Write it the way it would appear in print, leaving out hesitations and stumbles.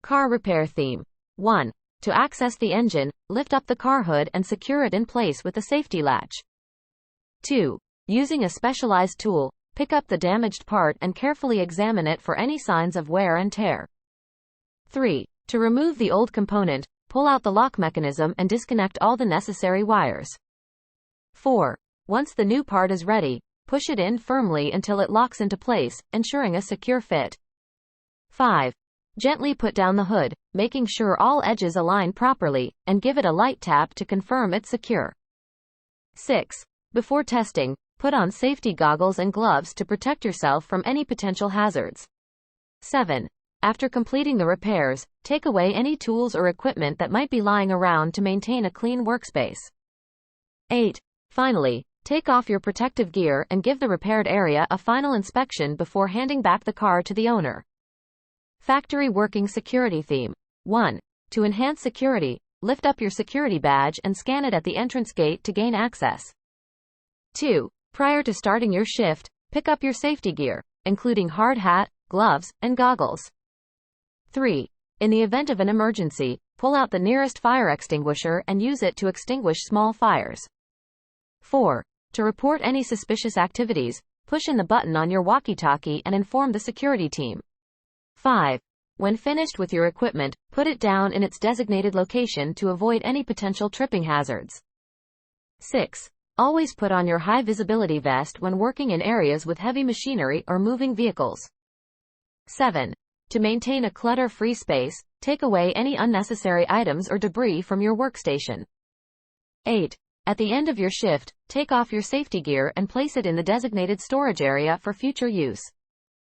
Car repair theme. 1. To access the engine, lift up the car hood and secure it in place with a safety latch. 2. Using a specialized tool, pick up the damaged part and carefully examine it for any signs of wear and tear. 3. To remove the old component, pull out the lock mechanism and disconnect all the necessary wires. 4. Once the new part is ready, push it in firmly until it locks into place, ensuring a secure fit. 5. Gently put down the hood, making sure all edges align properly, and give it a light tap to confirm it's secure. 6. Before testing, put on safety goggles and gloves to protect yourself from any potential hazards. 7. After completing the repairs, take away any tools or equipment that might be lying around to maintain a clean workspace. 8. Finally, take off your protective gear and give the repaired area a final inspection before handing back the car to the owner. Factory working security theme. 1. To enhance security, lift up your security badge and scan it at the entrance gate to gain access. 2. Prior to starting your shift, pick up your safety gear, including hard hat, gloves, and goggles. 3. In the event of an emergency, pull out the nearest fire extinguisher and use it to extinguish small fires. 4. To report any suspicious activities, push in the button on your walkie-talkie and inform the security team. 5. When finished with your equipment, put it down in its designated location to avoid any potential tripping hazards. 6. Always put on your high-visibility vest when working in areas with heavy machinery or moving vehicles. 7. To maintain a clutter-free space, take away any unnecessary items or debris from your workstation. 8. At the end of your shift, take off your safety gear and place it in the designated storage area for future use.